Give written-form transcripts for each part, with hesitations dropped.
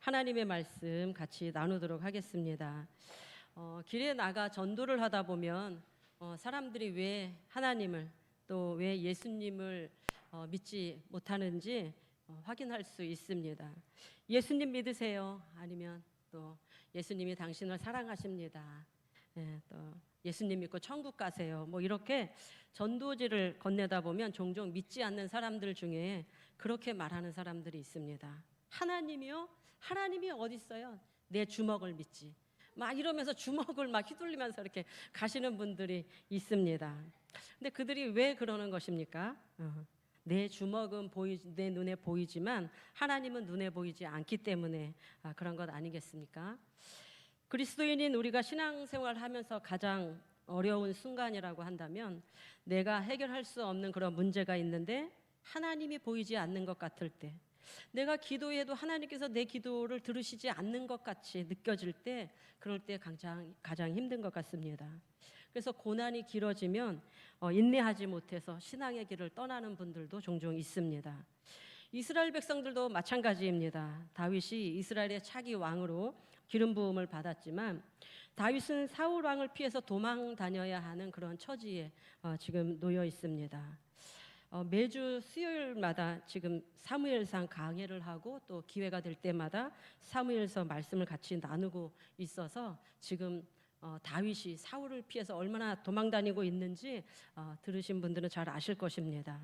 하나님의 말씀 같이 나누도록 하겠습니다. 길에 나가 전도를 하다 보면 사람들이 왜 하나님을 또 왜 예수님을 믿지 못하는지 확인할 수 있습니다. 예수님 믿으세요? 아니면 또 예수님이 당신을 사랑하십니다. 또 예수님 믿고 천국 가세요. 뭐 이렇게 전도지를 건네다 보면 종종 믿지 않는 사람들 중에 그렇게 말하는 사람들이 있습니다. 하나님이요? 하나님이 어디 있어요? 내 주먹을 믿지. 막 이러면서 주먹을 막 휘둘리면서 이렇게 가시는 분들이 있습니다. 근데 그들이 왜 그러는 것입니까? 내 주먹은 내 눈에 보이지만 하나님은 눈에 보이지 않기 때문에 그런 것 아니겠습니까? 그리스도인인 우리가 신앙생활을 하면서 가장 어려운 순간이라고 한다면 내가 해결할 수 없는 그런 문제가 있는데 하나님이 보이지 않는 것 같을 때, 내가 기도해도 하나님께서 내 기도를 들으시지 않는 것 같이 느껴질 때, 그럴 때 가장 힘든 것 같습니다. 그래서 고난이 길어지면 인내하지 못해서 신앙의 길을 떠나는 분들도 종종 있습니다. 이스라엘 백성들도 마찬가지입니다. 다윗이 이스라엘의 차기 왕으로 기름 부음을 받았지만 다윗은 사울 왕을 피해서 도망 다녀야 하는 그런 처지에 지금 놓여 있습니다. 매주 수요일마다 지금 사무엘상 강해를 하고 또 기회가 될 때마다 사무엘서 말씀을 같이 나누고 있어서 지금 다윗이 사울을 피해서 얼마나 도망 다니고 있는지 들으신 분들은 잘 아실 것입니다.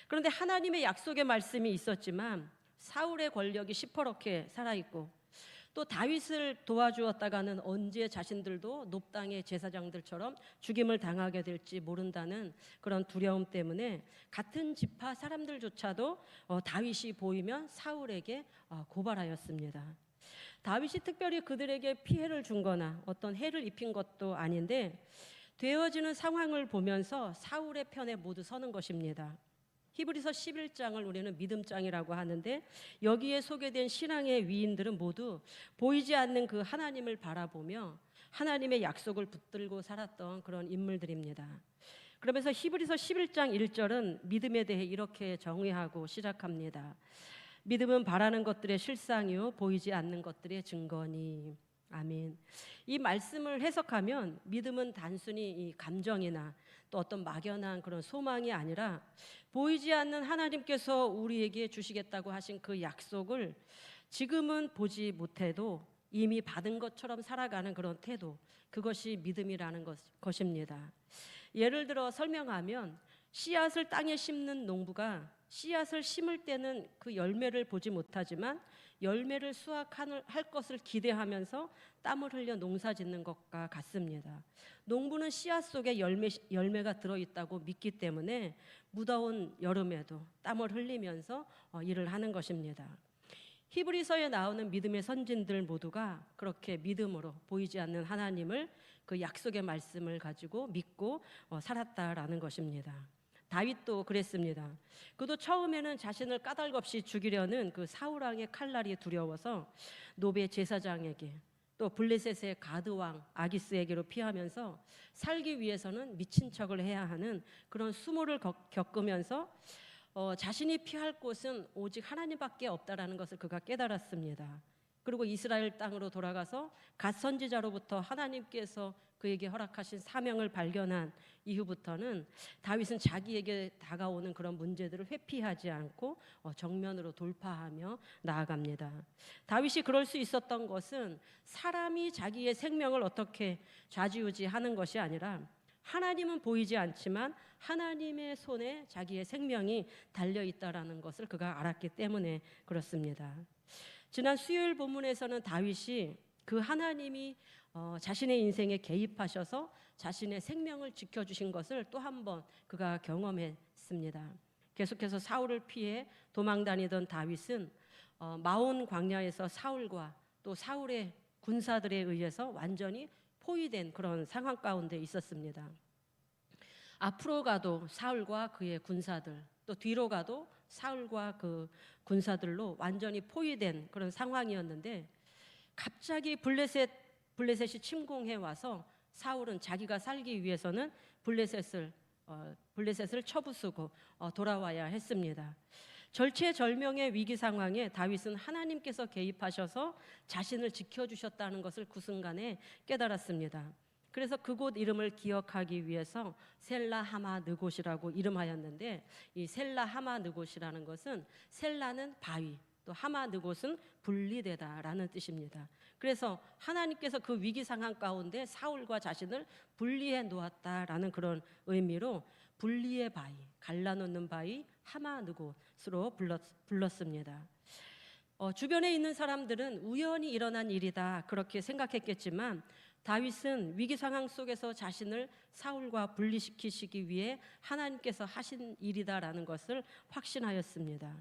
그런데 하나님의 약속의 말씀이 있었지만 사울의 권력이 시퍼렇게 살아있고 또 다윗을 도와주었다가는 언제 자신들도 높당의 제사장들처럼 죽임을 당하게 될지 모른다는 그런 두려움 때문에 같은 지파 사람들조차도 다윗이 보이면 사울에게 고발하였습니다. 다윗이 특별히 그들에게 피해를 준 거나 어떤 해를 입힌 것도 아닌데 되어지는 상황을 보면서 사울의 편에 모두 서는 것입니다. 히브리서 11장을 우리는 믿음장이라고 하는데 여기에 소개된 신앙의 위인들은 모두 보이지 않는 그 하나님을 바라보며 하나님의 약속을 붙들고 살았던 그런 인물들입니다. 그러면서 히브리서 11장 1절은 믿음에 대해 이렇게 정의하고 시작합니다. 믿음은 바라는 것들의 실상이요 보이지 않는 것들의 증거니. 아멘. 이 말씀을 해석하면 믿음은 단순히 이 감정이나 또 어떤 막연한 그런 소망이 아니라 보이지 않는 하나님께서 우리에게 주시겠다고 하신 그 약속을 지금은 보지 못해도 이미 받은 것처럼 살아가는 그런 태도, 그것이 믿음이라는 것입니다. 예를 들어 설명하면 씨앗을 땅에 심는 농부가 씨앗을 심을 때는 그 열매를 보지 못하지만 열매를 수확할 것을 기대하면서 땀을 흘려 농사 짓는 것과 같습니다. 농부는 씨앗 속에 열매가 들어있다고 믿기 때문에 무더운 여름에도 땀을 흘리면서 일을 하는 것입니다. 히브리서에 나오는 믿음의 선진들 모두가 그렇게 믿음으로 보이지 않는 하나님을 그 약속의 말씀을 가지고 믿고 살았다라는 것입니다. 다윗도 그랬습니다. 그도 처음에는 자신을 까닭없이 죽이려는 그 사울 왕의 칼날이 두려워서 노베 제사장에게 또 블레셋의 가드왕 아기스에게로 피하면서 살기 위해서는 미친 척을 해야 하는 그런 수모를 겪으면서 자신이 피할 곳은 오직 하나님밖에 없다라는 것을 그가 깨달았습니다. 그리고 이스라엘 땅으로 돌아가서 갓 선지자로부터 하나님께서 그에게 허락하신 사명을 발견한 이후부터는 다윗은 자기에게 다가오는 그런 문제들을 회피하지 않고 정면으로 돌파하며 나아갑니다. 다윗이 그럴 수 있었던 것은 사람이 자기의 생명을 어떻게 좌지우지하는 것이 아니라 하나님은 보이지 않지만 하나님의 손에 자기의 생명이 달려있다라는 것을 그가 알았기 때문에 그렇습니다. 지난 수요일 본문에서는 다윗이 그 하나님이 자신의 인생에 개입하셔서 자신의 생명을 지켜주신 것을 또 한 번 그가 경험했습니다. 계속해서 사울을 피해 도망다니던 다윗은 마온 광야에서 사울과 또 사울의 군사들에 의해서 완전히 포위된 그런 상황 가운데 있었습니다. 앞으로 가도 사울과 그의 군사들, 또 뒤로 가도 사울과 그 군사들로 완전히 포위된 그런 상황이었는데 갑자기 블레셋이 침공해 와서 사울은 자기가 살기 위해서는 블레셋을 쳐부수고 돌아와야 했습니다. 절체절명의 위기 상황에 다윗은 하나님께서 개입하셔서 자신을 지켜주셨다는 것을 그 순간에 깨달았습니다. 그래서 그곳 이름을 기억하기 위해서 셀라 하마 느곳이라고 이름하였는데, 이 셀라 하마 느곳이라는 것은 셀라는 바위, 또 하마 느곳은 분리되다라는 뜻입니다. 그래서 하나님께서 그 위기 상황 가운데 사울과 자신을 분리해 놓았다라는 그런 의미로 분리의 바위, 갈라놓는 바위 하마 느곳으로 불렀습니다. 주변에 있는 사람들은 우연히 일어난 일이다 그렇게 생각했겠지만, 다윗은 위기 상황 속에서 자신을 사울과 분리시키시기 위해 하나님께서 하신 일이다라는 것을 확신하였습니다.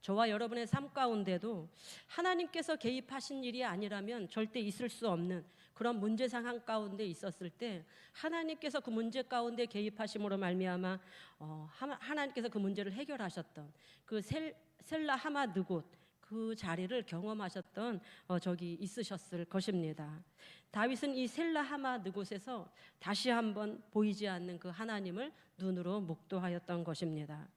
저와 여러분의 삶 가운데도 하나님께서 개입하신 일이 아니라면 절대 있을 수 없는 그런 문제 상황 가운데 있었을 때, 하나님께서 그 문제 가운데 개입하심으로 말미암아 하나님께서 그 문제를 해결하셨던 그 셀라 하마 느곳, 그 자리를 경험하셨던 적이 있으셨을 것입니다. 다윗은 이 셀라 하마 느곳에서 다시 한번 보이지 않는 그 하나님을 눈으로 목도하였던 것입니다.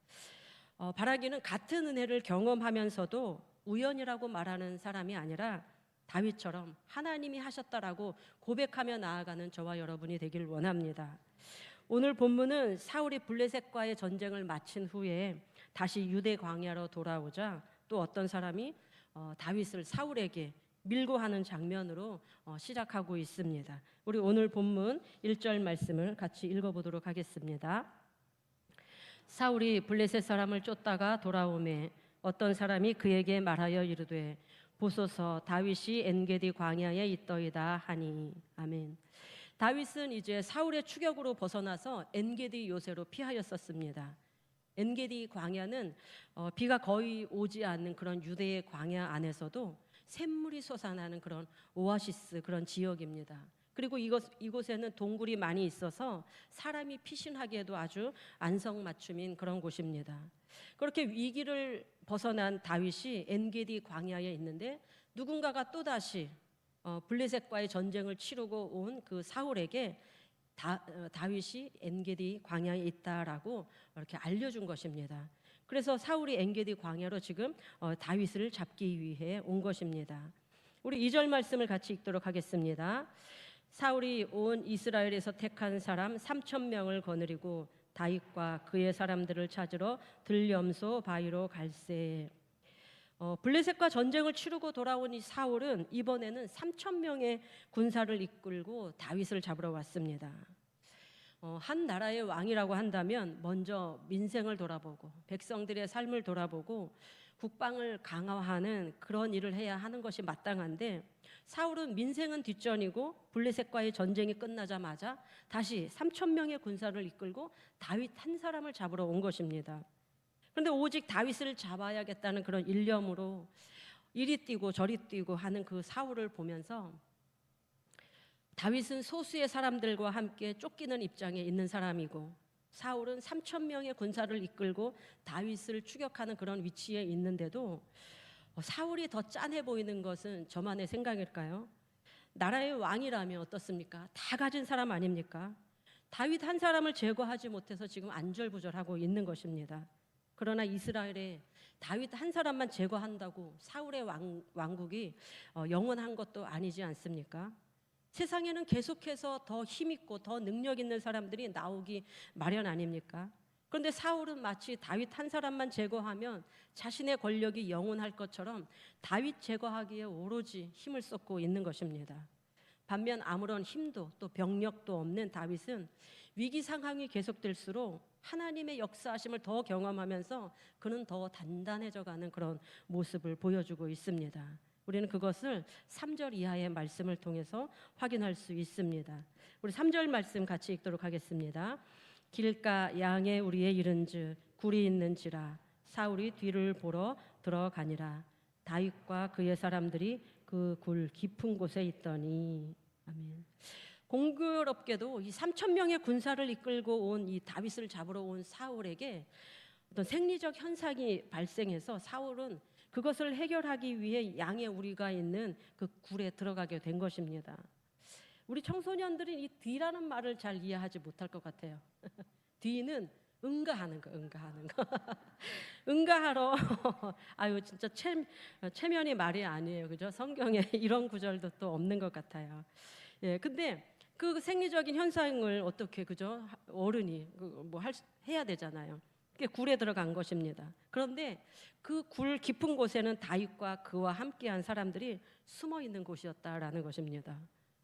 바라기는 같은 은혜를 경험하면서도 우연이라고 말하는 사람이 아니라 다윗처럼 하나님이 하셨다라고 고백하며 나아가는 저와 여러분이 되길 원합니다. 오늘 본문은 사울이 블레셋과의 전쟁을 마친 후에 다시 유대 광야로 돌아오자 또 어떤 사람이 다윗을 사울에게 밀고 하는 장면으로 시작하고 있습니다. 우리 오늘 본문 1절 말씀을 같이 읽어보도록 하겠습니다. 사울이 블레셋 사람을 쫓다가 돌아오매 어떤 사람이 그에게 말하여 이르되 보소서 다윗이 엔게디 광야에 있더이다 하니. 아멘. 다윗은 이제 사울의 추격으로 벗어나서 엔게디 요새로 피하였었습니다. 엔게디 광야는 비가 거의 오지 않는 그런 유대의 광야 안에서도 샘물이 솟아나는 그런 오아시스, 그런 지역입니다. 그리고 이곳에는 동굴이 많이 있어서 사람이 피신하기에도 아주 안성맞춤인 그런 곳입니다. 그렇게 위기를 벗어난 다윗이 엔게디 광야에 있는데, 누군가가 또다시 블레셋과의 전쟁을 치르고 온 그 사울에게 다윗이 엔게디 광야에 있다라고 이렇게 알려준 것입니다. 그래서 사울이 엔게디 광야로 지금 다윗을 잡기 위해 온 것입니다. 우리 2절 말씀을 같이 읽도록 하겠습니다. 사울이 온 이스라엘에서 택한 사람 3,000명을 거느리고 다윗과 그의 사람들을 찾으러 들염소 바위로 갈새. 블레셋과 전쟁을 치르고 돌아온 이 사울은 이번에는 3,000명의 군사를 이끌고 다윗을 잡으러 왔습니다. 한 나라의 왕이라고 한다면 먼저 민생을 돌아보고 백성들의 삶을 돌아보고 국방을 강화하는 그런 일을 해야 하는 것이 마땅한데, 사울은 민생은 뒷전이고 블레셋과의 전쟁이 끝나자마자 다시 3,000명의 군사를 이끌고 다윗 한 사람을 잡으러 온 것입니다. 그런데 오직 다윗을 잡아야겠다는 그런 일념으로 이리 뛰고 저리 뛰고 하는 그 사울을 보면서, 다윗은 소수의 사람들과 함께 쫓기는 입장에 있는 사람이고 사울은 3,000명의 군사를 이끌고 다윗을 추격하는 그런 위치에 있는데도 사울이 더 짠해 보이는 것은 저만의 생각일까요? 나라의 왕이라면 어떻습니까? 다 가진 사람 아닙니까? 다윗 한 사람을 제거하지 못해서 지금 안절부절하고 있는 것입니다. 그러나 이스라엘에 다윗 한 사람만 제거한다고 사울의 왕국이 영원한 것도 아니지 않습니까? 세상에는 계속해서 더 힘있고 더 능력 있는 사람들이 나오기 마련 아닙니까? 그런데 사울은 마치 다윗 한 사람만 제거하면 자신의 권력이 영원할 것처럼 다윗 제거하기에 오로지 힘을 쏟고 있는 것입니다. 반면 아무런 힘도 또 병력도 없는 다윗은 위기 상황이 계속될수록 하나님의 역사하심을 더 경험하면서 그는 더 단단해져가는 그런 모습을 보여주고 있습니다. 우리는 그것을 3절 이하의 말씀을 통해서 확인할 수 있습니다. 우리 3절 말씀 같이 읽도록 하겠습니다. 길가 양에 우리에 이른즉 굴이 있는지라 사울이 뒤를 보러 들어가니라. 다윗과 그의 사람들이 그 굴 깊은 곳에 있더니. 아멘. 공교롭게도 이 3,000명의 군사를 이끌고 온 이 다윗을 잡으러 온 사울에게 어떤 생리적 현상이 발생해서 사울은 그것을 해결하기 위해 양의 우리가 있는 그 굴에 들어가게 된 것입니다. 우리 청소년들은 이 뒤라는 말을 잘 이해하지 못할 것 같아요. 뒤는 응가하는 거, 응가하는 거. 응가하러 아유 진짜 체면이 말이 아니에요, 그죠? 성경에 이런 구절도 또 없는 것 같아요. 예, 근데 그 생리적인 현상을 어떻게 그죠? 어른이 해야 되잖아요. 그게 굴에 들어간 것입니다. 그런데 그 굴 깊은 곳에는 다윗과 그와 함께한 사람들이 숨어 있는 곳이었다라는 것입니다.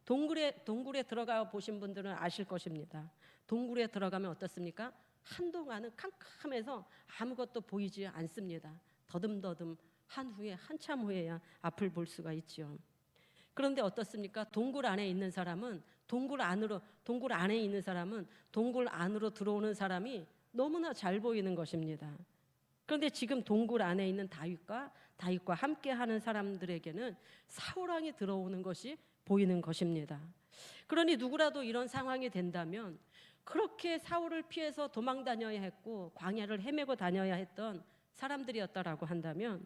동굴에 들어가 보신 분들은 아실 것입니다. 동굴에 들어가면 어떻습니까? 한동안은 캄캄해서 아무것도 보이지 않습니다. 더듬더듬 한 후에 한참 후에야 앞을 볼 수가 있죠. 그런데 어떻습니까? 동굴 안에 있는 사람은 동굴 안으로 들어오는 사람이 너무나 잘 보이는 것입니다. 그런데 지금 동굴 안에 있는 다윗과 함께하는 사람들에게는 사울왕이 들어오는 것이 보이는 것입니다. 그러니 누구라도 이런 상황이 된다면 그렇게 사울을 피해서 도망 다녀야 했고 광야를 헤매고 다녀야 했던 사람들이었다라고 한다면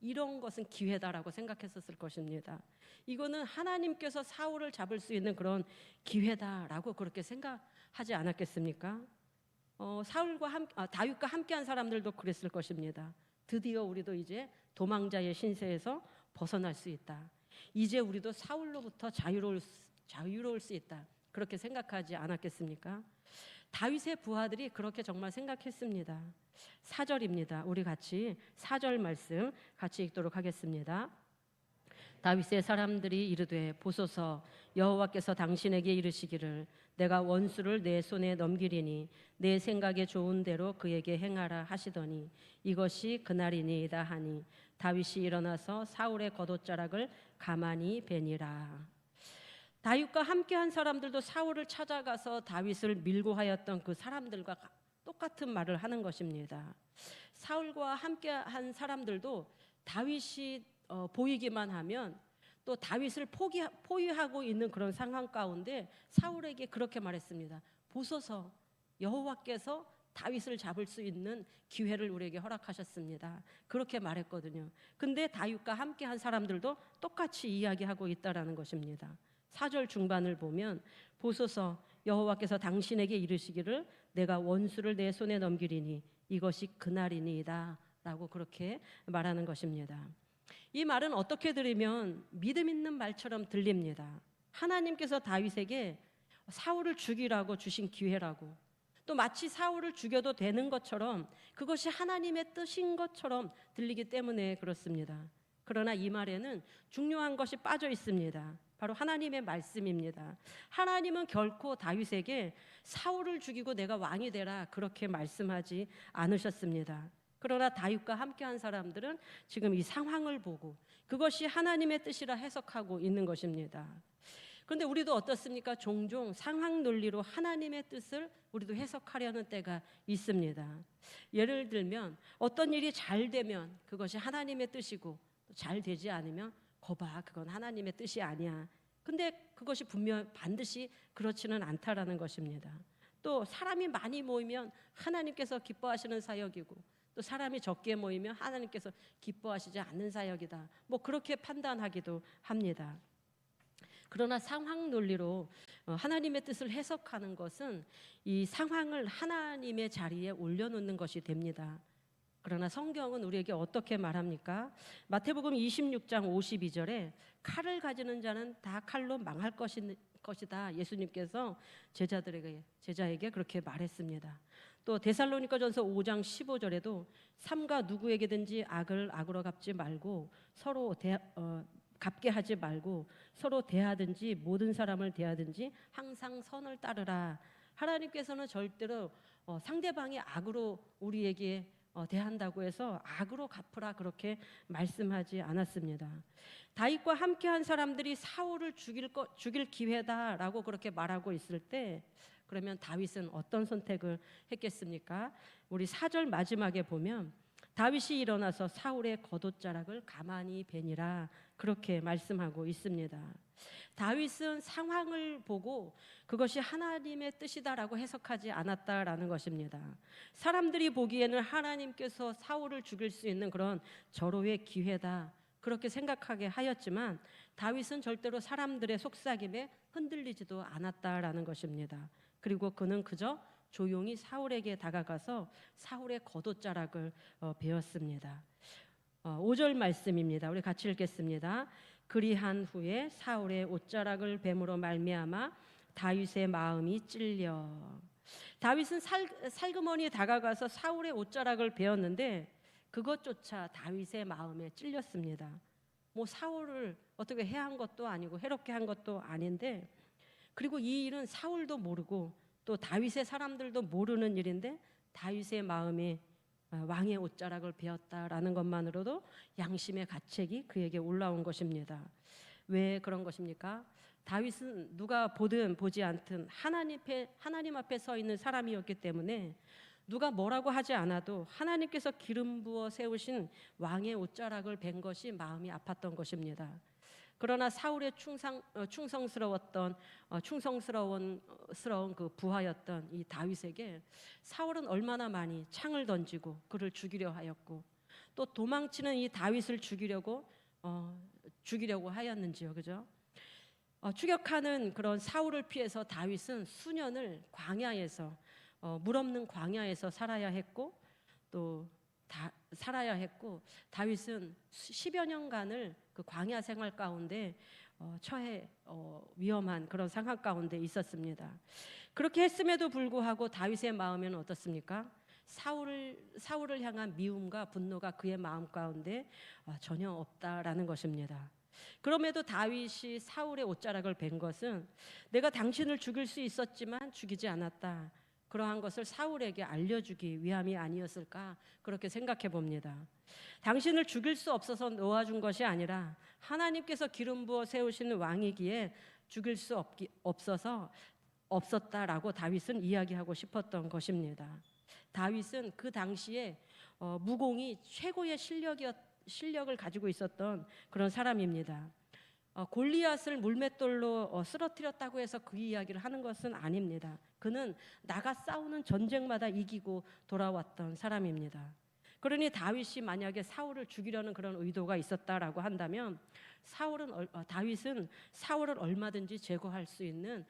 이런 것은 기회다라고 생각했었을 것입니다. 이거는 하나님께서 사울을 잡을 수 있는 그런 기회다라고 그렇게 생각하지 않았겠습니까? 다윗과 함께한 사람들도 그랬을 것입니다. 드디어 우리도 이제 도망자의 신세에서 벗어날 수 있다. 이제 우리도 사울로부터 자유로울 수 있다. 그렇게 생각하지 않았겠습니까? 다윗의 부하들이 그렇게 정말 생각했습니다. 4절입니다. 우리 같이 4절 말씀 같이 읽도록 하겠습니다. 다윗의 사람들이 이르되 보소서 여호와께서 당신에게 이르시기를 내가 원수를 내 손에 넘기리니 내 생각에 좋은 대로 그에게 행하라 하시더니 이것이 그날이니이다 하니 다윗이 일어나서 사울의 겉옷자락을 가만히 베니라. 다윗과 함께한 사람들도 사울을 찾아가서 다윗을 밀고 하였던 그 사람들과 똑같은 말을 하는 것입니다. 사울과 함께한 사람들도 다윗이 보이기만 하면 또 다윗을 포위하고 있는 그런 상황 가운데 사울에게 그렇게 말했습니다. 보소서 여호와께서 다윗을 잡을 수 있는 기회를 우리에게 허락하셨습니다. 그렇게 말했거든요. 근데 다윗과 함께한 사람들도 똑같이 이야기하고 있다라는 것입니다. 4절 중반을 보면 보소서 여호와께서 당신에게 이르시기를 내가 원수를 내 손에 넘기리니 이것이 그날이니이다 라고 그렇게 말하는 것입니다. 이 말은 어떻게 들으면 믿음 있는 말처럼 들립니다. 하나님께서 다윗에게 사울을 죽이라고 주신 기회라고, 또 마치 사울을 죽여도 되는 것처럼 그것이 하나님의 뜻인 것처럼 들리기 때문에 그렇습니다. 그러나 이 말에는 중요한 것이 빠져 있습니다. 바로 하나님의 말씀입니다. 하나님은 결코 다윗에게 사울을 죽이고 내가 왕이 되라 그렇게 말씀하지 않으셨습니다. 그러나 다윗과 함께한 사람들은 지금 이 상황을 보고 그것이 하나님의 뜻이라 해석하고 있는 것입니다. 그런데 우리도 어떻습니까? 종종 상황 논리로 하나님의 뜻을 우리도 해석하려는 때가 있습니다. 예를 들면 어떤 일이 잘 되면 그것이 하나님의 뜻이고 잘 되지 않으면 거봐 그건 하나님의 뜻이 아니야. 근데 그것이 반드시 그렇지는 않다라는 것입니다. 또 사람이 많이 모이면 하나님께서 기뻐하시는 사역이고 또 사람이 적게 모이면 하나님께서 기뻐하시지 않는 사역이다. 그렇게 판단하기도 합니다. 그러나 상황 논리로 하나님의 뜻을 해석하는 것은 이 상황을 하나님의 자리에 올려놓는 것이 됩니다. 그러나 성경은 우리에게 어떻게 말합니까? 마태복음 26장 52절에 칼을 가지는 자는 다 칼로 망할 것이다. 예수님께서 제자에게 그렇게 말했습니다. 또 데살로니가전서 5장 15절에도 삼가 누구에게든지 악을 악으로 갚지 말고 서로 갚게 하지 말고 서로 대하든지 모든 사람을 대하든지 항상 선을 따르라. 하나님께서는 절대로 상대방이 악으로 우리에게 대한다고 해서 악으로 갚으라 그렇게 말씀하지 않았습니다. 다윗과 함께한 사람들이 사울을 죽일 기회다라고 그렇게 말하고 있을 때 그러면 다윗은 어떤 선택을 했겠습니까? 우리 4절 마지막에 보면 다윗이 일어나서 사울의 겉옷자락을 가만히 베니라 그렇게 말씀하고 있습니다. 다윗은 상황을 보고 그것이 하나님의 뜻이다라고 해석하지 않았다라는 것입니다. 사람들이 보기에는 하나님께서 사울을 죽일 수 있는 그런 절호의 기회다 그렇게 생각하게 하였지만 다윗은 절대로 사람들의 속삭임에 흔들리지도 않았다라는 것입니다. 그리고 그는 그저 조용히 사울에게 다가가서 사울의 겉옷자락을 베었습니다. 5절 말씀입니다. 우리 같이 읽겠습니다. 그리한 후에 사울의 옷자락을 뱀으로 말미암아 다윗의 마음이 찔려. 다윗은 살그머니 다가가서 사울의 옷자락을 베었는데 그것조차 다윗의 마음에 찔렸습니다. 뭐 사울을 어떻게 해한 것도 아니고 해롭게 한 것도 아닌데, 그리고 이 일은 사울도 모르고 또 다윗의 사람들도 모르는 일인데 다윗의 마음에 왕의 옷자락을 베었다라는 것만으로도 양심의 가책이 그에게 올라온 것입니다. 왜 그런 것입니까? 다윗은 누가 보든 보지 않든 하나님 앞에 서 있는 사람이었기 때문에 누가 뭐라고 하지 않아도 하나님께서 기름 부어 세우신 왕의 옷자락을 벤 것이 마음이 아팠던 것입니다. 그러나 사울의 충성스러운 그 부하였던 이 다윗에게 사울은 얼마나 많이 창을 던지고 그를 죽이려 하였고 또 도망치는 이 다윗을 죽이려고 하였는지요, 그죠? 추격하는 그런 사울을 피해서 다윗은 수년을 광야에서 물 없는 광야에서 살아야 했고 다윗은 10여 년간을 그 광야 생활 가운데 처해 위험한 그런 상황 가운데 있었습니다. 그렇게 했음에도 불구하고 다윗의 마음에는 어떻습니까? 사울을 향한 미움과 분노가 그의 마음 가운데 전혀 없다라는 것입니다. 그럼에도 다윗이 사울의 옷자락을 벤 것은 내가 당신을 죽일 수 있었지만 죽이지 않았다, 그러한 것을 사울에게 알려주기 위함이 아니었을까, 그렇게 생각해 봅니다. 당신을 죽일 수 없어서 놓아준 것이 아니라 하나님께서 기름 부어 세우시는 왕이기에 죽일 수 없었다라고 다윗은 이야기하고 싶었던 것입니다. 다윗은 그 당시에 무공이 최고의 실력을 가지고 있었던 그런 사람입니다. 골리앗을 물맷돌로 쓰러뜨렸다고 해서 그 이야기를 하는 것은 아닙니다. 그는 나가 싸우는 전쟁마다 이기고 돌아왔던 사람입니다. 그러니 다윗이 만약에 사울을 죽이려는 그런 의도가 있었다라고 한다면 다윗은 사울을 얼마든지 제거할 수 있는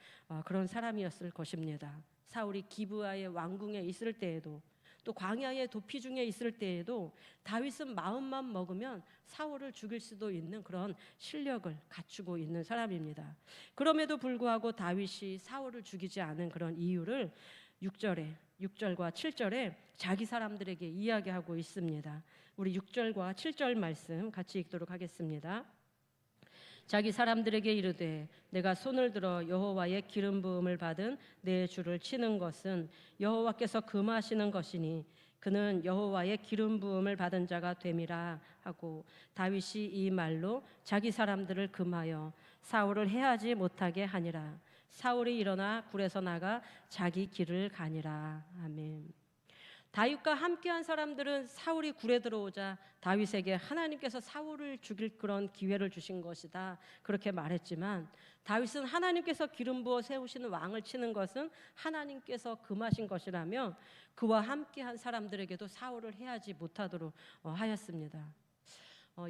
그런 사람이었을 것입니다. 사울이 기브아의 왕궁에 있을 때에도 또 광야의 도피 중에 있을 때에도 다윗은 마음만 먹으면 사울을 죽일 수도 있는 그런 실력을 갖추고 있는 사람입니다. 그럼에도 불구하고 다윗이 사울을 죽이지 않은 그런 이유를 6절과 7절에 자기 사람들에게 이야기하고 있습니다. 우리 6절과 7절 말씀 같이 읽도록 하겠습니다. 자기 사람들에게 이르되 내가 손을 들어 여호와의 기름 부음을 받은 내 주를 치는 것은 여호와께서 금하시는 것이니 그는 여호와의 기름 부음을 받은 자가 됨이라 하고, 다윗이 이 말로 자기 사람들을 금하여 사울을 해하지 못하게 하니라. 사울이 일어나 굴에서 나가 자기 길을 가니라. 아멘. 다윗과 함께한 사람들은 사울이 굴에 들어오자 다윗에게 하나님께서 사울을 죽일 그런 기회를 주신 것이다, 그렇게 말했지만 다윗은 하나님께서 기름 부어 세우시는 왕을 치는 것은 하나님께서 금하신 것이라며 그와 함께한 사람들에게도 사울을 해하지 못하도록 하였습니다.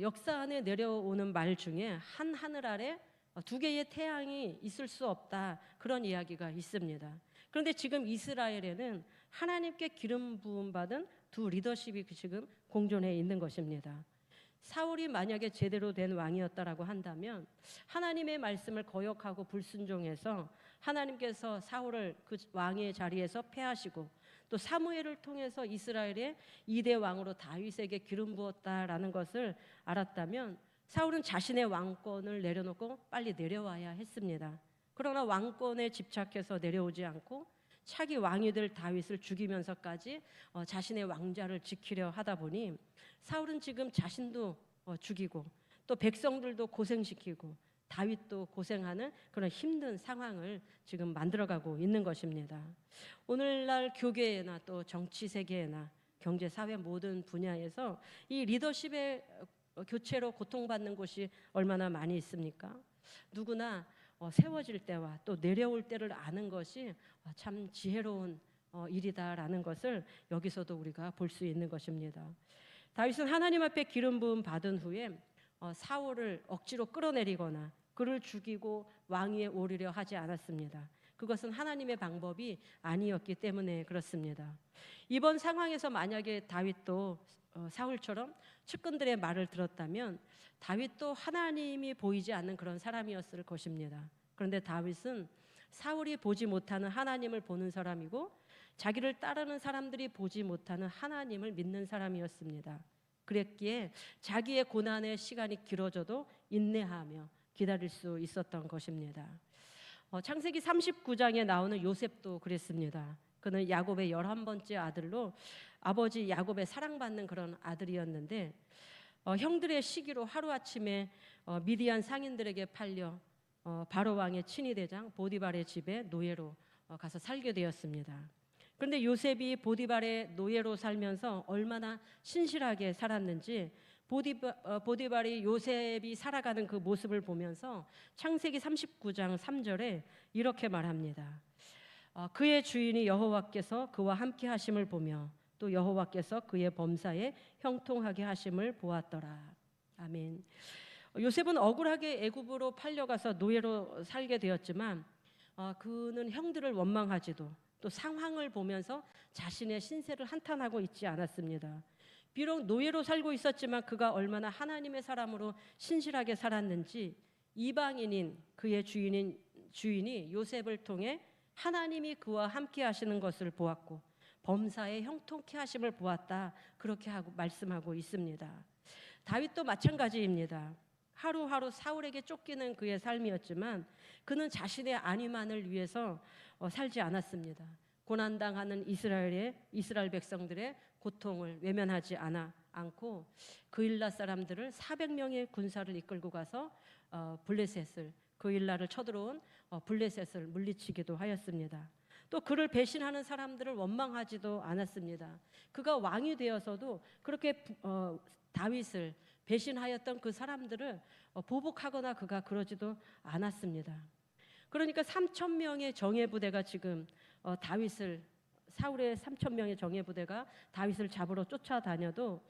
역사 안에 내려오는 말 중에 한 하늘 아래 두 개의 태양이 있을 수 없다, 그런 이야기가 있습니다. 그런데 지금 이스라엘에는 하나님께 기름 부음 받은 두 리더십이 지금 공존해 있는 것입니다. 사울이 만약에 제대로 된 왕이었다라고 한다면 하나님의 말씀을 거역하고 불순종해서 하나님께서 사울을 그 왕의 자리에서 패하시고 또 사무엘을 통해서 이스라엘의 2대 왕으로 다윗에게 기름 부었다라는 것을 알았다면 사울은 자신의 왕권을 내려놓고 빨리 내려와야 했습니다. 그러나 왕권에 집착해서 내려오지 않고 차기 왕이 될 다윗을 죽이면서까지 자신의 왕좌를 지키려 하다 보니 사울은 지금 자신도 죽이고 또 백성들도 고생시키고 다윗도 고생하는 그런 힘든 상황을 지금 만들어가고 있는 것입니다. 오늘날 교계나 또 정치 세계나 경제 사회 모든 분야에서 이 리더십의 교체로 고통받는 곳이 얼마나 많이 있습니까? 누구나 세워질 때와 또 내려올 때를 아는 것이 참 지혜로운 일이다라는 것을 여기서도 우리가 볼 수 있는 것입니다. 다윗은 하나님 앞에 기름 부음 받은 후에 사울을 억지로 끌어내리거나 그를 죽이고 왕위에 오르려 하지 않았습니다. 그것은 하나님의 방법이 아니었기 때문에 그렇습니다. 이번 상황에서 만약에 다윗도 사울처럼 측근들의 말을 들었다면 다윗도 하나님이 보이지 않는 그런 사람이었을 것입니다. 그런데 다윗은 사울이 보지 못하는 하나님을 보는 사람이고 자기를 따르는 사람들이 보지 못하는 하나님을 믿는 사람이었습니다. 그랬기에 자기의 고난의 시간이 길어져도 인내하며 기다릴 수 있었던 것입니다. 창세기 39장에 나오는 요셉도 그랬습니다. 그는 야곱의 11번째 아들로 아버지 야곱의 사랑받는 그런 아들이었는데 형들의 시기로 하루아침에 미디안 상인들에게 팔려 바로 왕의 친위대장 보디발의 집에 노예로 가서 살게 되었습니다. 그런데 요셉이 보디발의 노예로 살면서 얼마나 신실하게 살았는지 보디발이 요셉이 살아가는 그 모습을 보면서 창세기 39장 3절에 이렇게 말합니다. 그의 주인이 여호와께서 그와 함께 하심을 보며 또 여호와께서 그의 범사에 형통하게 하심을 보았더라. 아멘. 요셉은 억울하게 애굽으로 팔려가서 노예로 살게 되었지만 그는 형들을 원망하지도 또 상황을 보면서 자신의 신세를 한탄하고 있지 않았습니다. 비록 노예로 살고 있었지만 그가 얼마나 하나님의 사람으로 신실하게 살았는지 이방인인 그의 주인이 요셉을 통해 하나님이 그와 함께 하시는 것을 보았고 범사에 형통케 하심을 보았다, 그렇게 하고 말씀하고 있습니다. 다윗도 마찬가지입니다. 하루하루 사울에게 쫓기는 그의 삶이었지만 그는 자신의 안위만을 위해서 살지 않았습니다. 고난당하는 이스라엘 백성들의 고통을 외면하지 않고 그일라 사람들을 400명의 군사를 이끌고 가서 블레셋을 그일라를 쳐들어온 블레셋을 물리치기도 하였습니다. 또 그를 배신하는 사람들을 원망하지도 않았습니다. 그가 왕이 되어서도 그렇게 다윗을 배신하였던 그 사람들을 보복하거나 그가 그러지도 않았습니다. 그러니까 3,000명의 정예부대가 지금 사울의 3,000명의 정예부대가 다윗을 잡으러 쫓아다녀도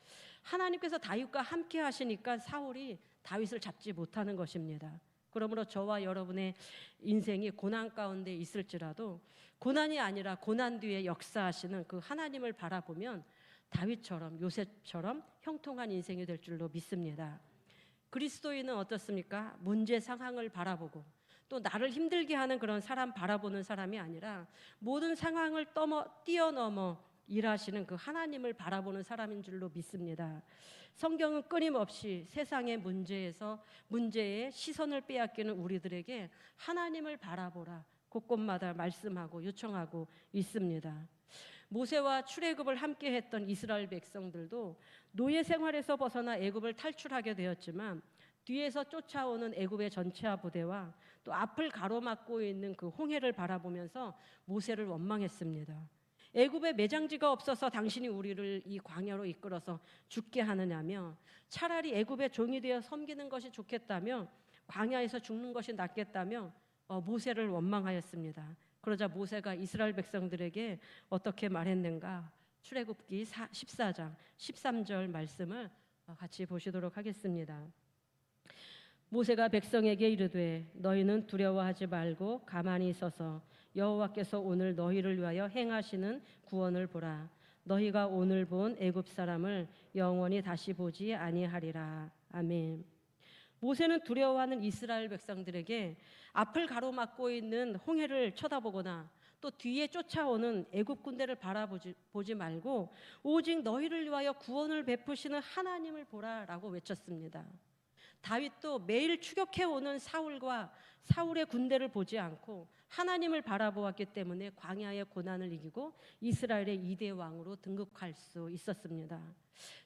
하나님께서 다윗과 함께 하시니까 사울이 다윗을 잡지 못하는 것입니다. 그러므로 저와 여러분의 인생이 고난 가운데 있을지라도 고난이 아니라 고난 뒤에 역사하시는 그 하나님을 바라보면 다윗처럼 요셉처럼 형통한 인생이 될 줄로 믿습니다. 그리스도인은 어떻습니까? 문제 상황을 바라보고 또 나를 힘들게 하는 그런 사람 바라보는 사람이 아니라 모든 상황을 뛰어넘어 일하시는 그 하나님을 바라보는 사람인 줄로 믿습니다. 성경은 끊임없이 세상의 문제에 시선을 빼앗기는 우리들에게 하나님을 바라보라 곳곳마다 말씀하고 요청하고 있습니다. 모세와 출애굽을 함께 했던 이스라엘 백성들도 노예 생활에서 벗어나 애굽을 탈출하게 되었지만 뒤에서 쫓아오는 애굽의 전차 부대와 또 앞을 가로막고 있는 그 홍해를 바라보면서 모세를 원망했습니다. 애굽에 매장지가 없어서 당신이 우리를 이 광야로 이끌어서 죽게 하느냐며 차라리 애굽의 종이 되어 섬기는 것이 좋겠다며 광야에서 죽는 것이 낫겠다며 모세를 원망하였습니다. 그러자 모세가 이스라엘 백성들에게 어떻게 말했는가? 출애굽기 14장 13절 말씀을 같이 보시도록 하겠습니다. 모세가 백성에게 이르되 너희는 두려워하지 말고 가만히 있어서 여호와께서 오늘 너희를 위하여 행하시는 구원을 보라. 너희가 오늘 본 애굽 사람을 영원히 다시 보지 아니하리라. 아멘. 모세는 두려워하는 이스라엘 백성들에게 앞을 가로막고 있는 홍해를 쳐다보거나 또 뒤에 쫓아오는 애굽 군대를 바라보지 말고 오직 너희를 위하여 구원을 베푸시는 하나님을 보라라고 외쳤습니다. 다윗도 매일 추격해오는 사울과 사울의 군대를 보지 않고 하나님을 바라보았기 때문에 광야의 고난을 이기고 이스라엘의 2대 왕으로 등극할 수 있었습니다.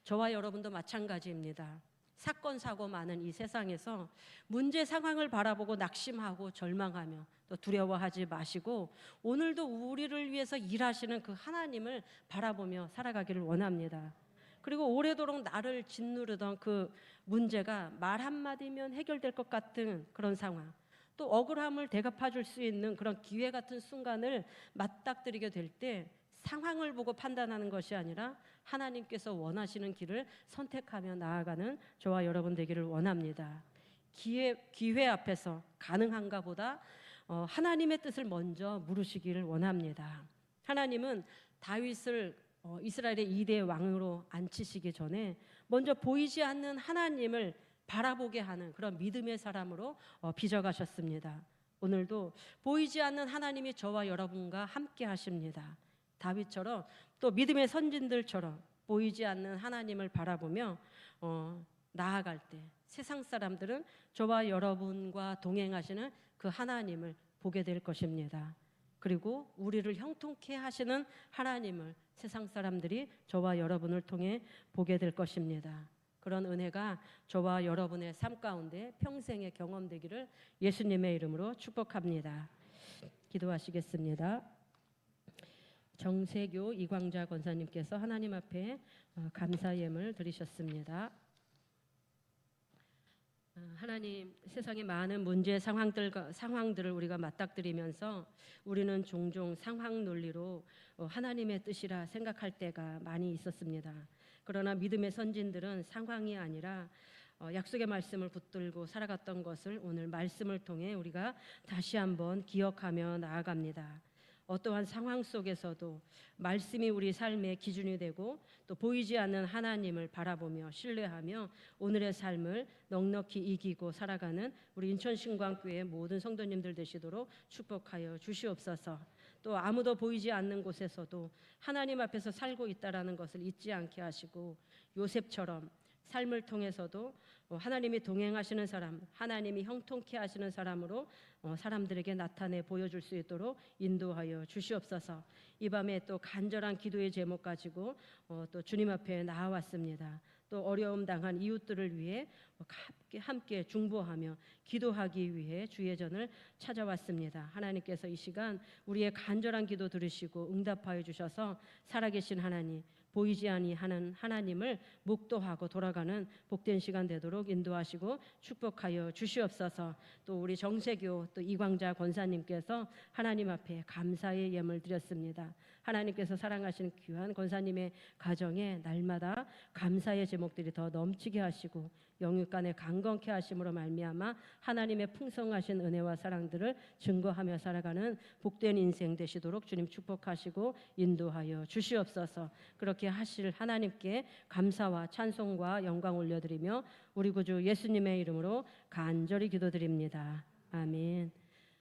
저와 여러분도 마찬가지입니다. 사건 사고 많은 이 세상에서 문제 상황을 바라보고 낙심하고 절망하며 또 두려워하지 마시고 오늘도 우리를 위해서 일하시는 그 하나님을 바라보며 살아가기를 원합니다. 그리고 오래도록 나를 짓누르던 그 문제가 말 한마디면 해결될 것 같은 그런 상황, 또 억울함을 대갚아 줄 수 있는 그런 기회 같은 순간을 맞닥뜨리게 될 때 상황을 보고 판단하는 것이 아니라 하나님께서 원하시는 길을 선택하며 나아가는 저와 여러분 되기를 원합니다. 기회 앞에서 가능한가 보다 하나님의 뜻을 먼저 물으시기를 원합니다. 하나님은 다윗을 이스라엘의 2대 왕으로 앉히시기 전에 먼저 보이지 않는 하나님을 바라보게 하는 그런 믿음의 사람으로 빚어가셨습니다. 오늘도 보이지 않는 하나님이 저와 여러분과 함께 하십니다. 다윗처럼 또 믿음의 선진들처럼 보이지 않는 하나님을 바라보며 나아갈 때 세상 사람들은 저와 여러분과 동행하시는 그 하나님을 보게 될 것입니다. 그리고 우리를 형통케 하시는 하나님을 세상 사람들이 저와 여러분을 통해 보게 될 것입니다. 그런 은혜가 저와 여러분의 삶 가운데 평생의 경험되기를 예수님의 이름으로 축복합니다. 기도하시겠습니다. 정세교 이광자 권사님께서 하나님 앞에 감사 예물 드리셨습니다. 하나님, 세상의 많은 문제 상황들을 우리가 맞닥뜨리면서 우리는 종종 상황 논리로 하나님의 뜻이라 생각할 때가 많이 있었습니다. 그러나 믿음의 선진들은 상황이 아니라 약속의 말씀을 붙들고 살아갔던 것을 오늘 말씀을 통해 우리가 다시 한번 기억하며 나아갑니다. 어떠한 상황 속에서도 말씀이 우리 삶의 기준이 되고 또 보이지 않는 하나님을 바라보며 신뢰하며 오늘의 삶을 넉넉히 이기고 살아가는 우리 인천신광교회 모든 성도님들 되시도록 축복하여 주시옵소서. 또 아무도 보이지 않는 곳에서도 하나님 앞에서 살고 있다라는 것을 잊지 않게 하시고 요셉처럼 삶을 통해서도 하나님이 동행하시는 사람, 하나님이 형통케 하시는 사람으로 사람들에게 나타내 보여줄 수 있도록 인도하여 주시옵소서. 이 밤에 또 간절한 기도의 제목 가지고 또 주님 앞에 나아왔습니다. 또 어려움 당한 이웃들을 위해 함께 중보하며 기도하기 위해 주의 전을 찾아왔습니다. 하나님께서 이 시간 우리의 간절한 기도 들으시고 응답하여 주셔서 살아계신 하나님, 보이지 아니하는 하나님을 묵도하고 돌아가는 복된 시간 되도록 인도하시고 축복하여 주시옵소서. 또 우리 정세교 또 이광자 권사님께서 하나님 앞에 감사의 예물 드렸습니다. 하나님께서 사랑하시는 귀한 권사님의 가정에 날마다 감사의 제목들이 더 넘치게 하시고 영육간에 강건케 하심으로 말미암아 하나님의 풍성하신 은혜와 사랑들을 증거하며 살아가는 복된 인생 되시도록 주님 축복하시고 인도하여 주시옵소서. 그렇게 하실 하나님께 감사와 찬송과 영광 올려드리며 우리 구주 예수님의 이름으로 간절히 기도드립니다. 아멘.